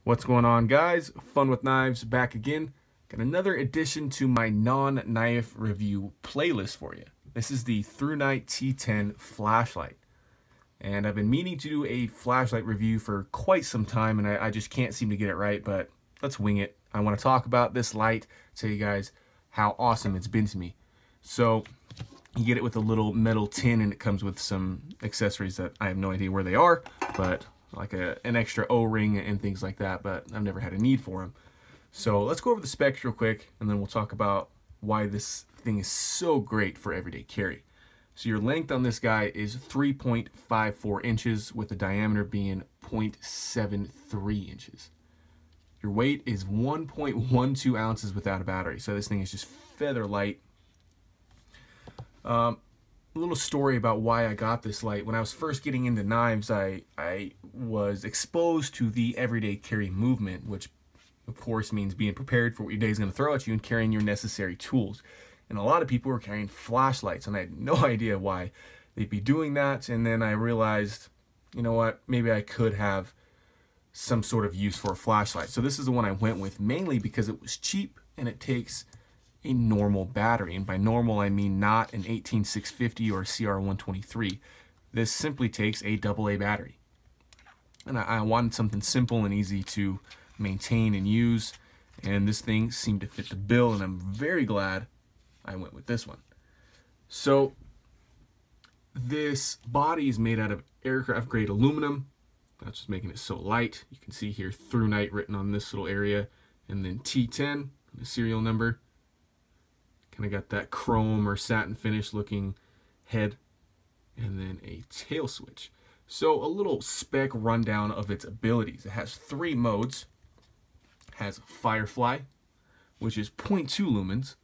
What's going on, guys? Fun with Knives back again. Got another addition to my non-knife review playlist for you. This is the Thrunite T10 flashlight. And I've been meaning to do a flashlight review for quite some time, and I just can't seem to get it right, but let's wing it. I want to talk about this light, tell you guys how awesome it's been to me. So, you get it with a little metal tin, and it comes with some accessories that I have no idea where they are, but like an extra O-ring and things like that, but I've never had a need for them. So let's go over the specs real quick, and then we'll talk about why this thing is so great for everyday carry. So your length on this guy is 3.54 inches, with the diameter being 0.73 inches. Your weight is 1.12 ounces without a battery, so this thing is just feather light. A little story about why I got this light. When I was first getting into knives, I was exposed to the everyday carry movement, which of course means being prepared for what your day is going to throw at you and carrying your necessary tools. And a lot of people were carrying flashlights, and I had no idea why they'd be doing that. And then I realized, you know what, maybe I could have some sort of use for a flashlight. So this is the one I went with, mainly because it was cheap and it takes a normal battery. And by normal, I mean not an 18650 or a CR123. This simply takes a AA battery. And I wanted something simple and easy to maintain and use, and this thing seemed to fit the bill, and I'm very glad I went with this one. So this body is made out of aircraft grade aluminum. That's just making it so light. You can see here Thrunite written on this little area, and then T10, the serial number. Kind of got that chrome or satin finish looking head, and then a tail switch. So a little spec rundown of its abilities. It has 3 modes. It has Firefly, which is 0.2 lumens.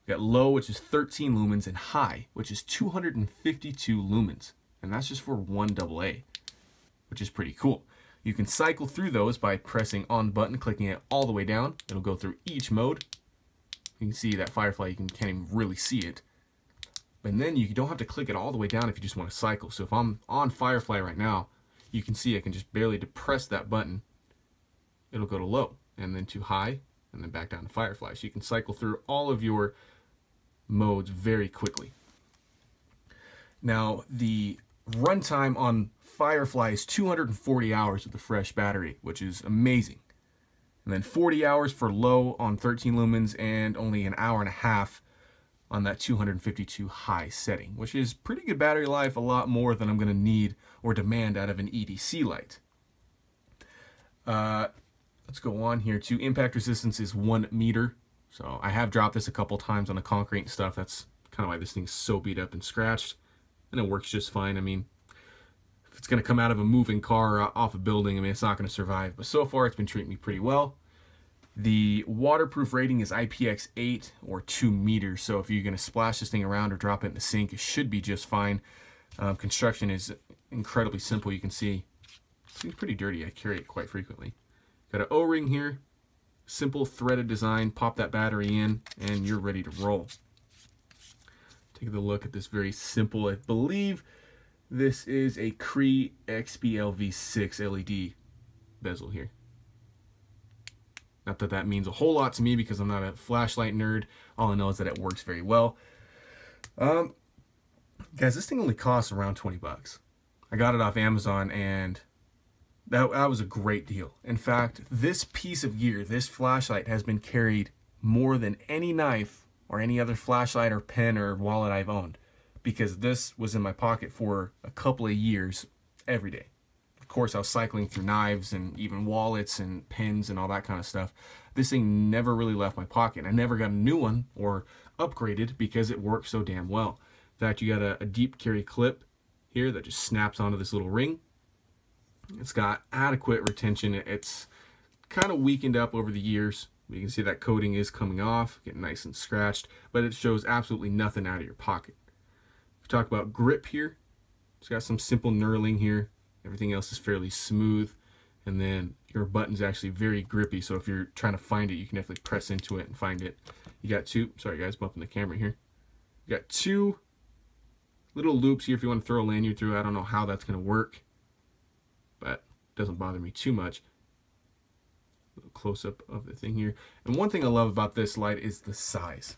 You got low, which is 13 lumens, and high, which is 252 lumens. And that's just for one AA, which is pretty cool. You can cycle through those by pressing on button, clicking it all the way down. It'll go through each mode. You can see that Firefly, you can't even really see it. And then you don't have to click it all the way down if you just want to cycle. So if I'm on Firefly right now, you can see I can just barely depress that button. It'll go to low, and then to high, and then back down to Firefly. So you can cycle through all of your modes very quickly. Now, the runtime on Firefly is 240 hours with a fresh battery, which is amazing. And then 40 hours for low on 13 lumens, and only an hour and a half on that 252 high setting, which is pretty good battery life, a lot more than I'm going to need or demand out of an EDC light. Let's go on here to impact resistance is 1 meter. So I have dropped this a couple times on the concrete and stuff. That's kind of why this thing's so beat up and scratched, and it works just fine. I mean, if it's going to come out of a moving car off a building, I mean, it's not going to survive. But so far, it's been treating me pretty well. The waterproof rating is IPX8 or 2 meters. So if you're going to splash this thing around or drop it in the sink, it should be just fine. Construction is incredibly simple. You can see it's pretty dirty. I carry it quite frequently. Got an O-ring here. Simple threaded design. Pop that battery in, and you're ready to roll. Take a look at this very simple, I believe this is a Cree XBLV6 LED bezel here. Not that that means a whole lot to me because I'm not a flashlight nerd. All I know is that it works very well. Guys, this thing only costs around 20 bucks. I got it off Amazon, and that was a great deal. In fact, this piece of gear, this flashlight, has been carried more than any knife or any other flashlight or pen or wallet I've owned, because this was in my pocket for a couple of years every day. Of course, I was cycling through knives and even wallets and pens and all that kind of stuff. This thing never really left my pocket. I never got a new one or upgraded because it worked so damn well. In fact, you got a deep carry clip here that just snaps onto this little ring. It's got adequate retention. It's kind of weakened up over the years. You can see that coating is coming off, getting nice and scratched, but it shows absolutely nothing out of your pocket. We talk about grip here. It's got some simple knurling here. Everything else is fairly smooth, and then your button's actually very grippy, so if you're trying to find it, you can definitely press into it and find it. You got 2, sorry guys, bumping the camera here. You got 2 little loops here if you want to throw a lanyard through. I don't know how that's going to work, but it doesn't bother me too much. close-up of the thing here. And one thing I love about this light is the size.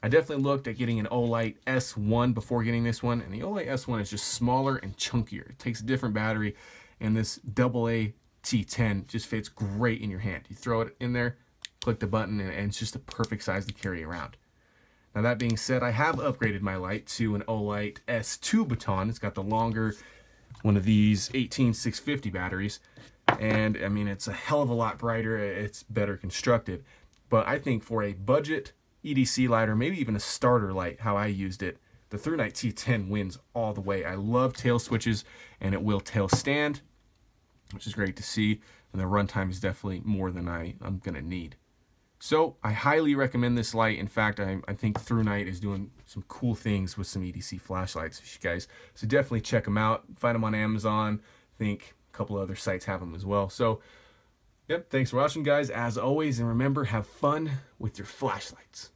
I definitely looked at getting an Olight S1 before getting this one, and the Olight S1 is just smaller and chunkier. It takes a different battery, and this AA T10 just fits great in your hand. You throw it in there, click the button, and it's just the perfect size to carry around. Now that being said, I have upgraded my light to an Olight S2 baton. It's got the longer one of these 18650 batteries, and I mean, it's a hell of a lot brighter. It's better constructed, but I think for a budget EDC light, or maybe even a starter light, how I used it, the Thrunite T10 wins all the way. I love tail switches, and it will tail stand, which is great to see, and the runtime is definitely more than I'm gonna need. So I highly recommend this light. In fact, I think Thrunite is doing some cool things with some EDC flashlights, you guys. So definitely check them out. Find them on Amazon. I think a couple other sites have them as well. So, yep, thanks for watching, guys, as always. And remember, have fun with your flashlights.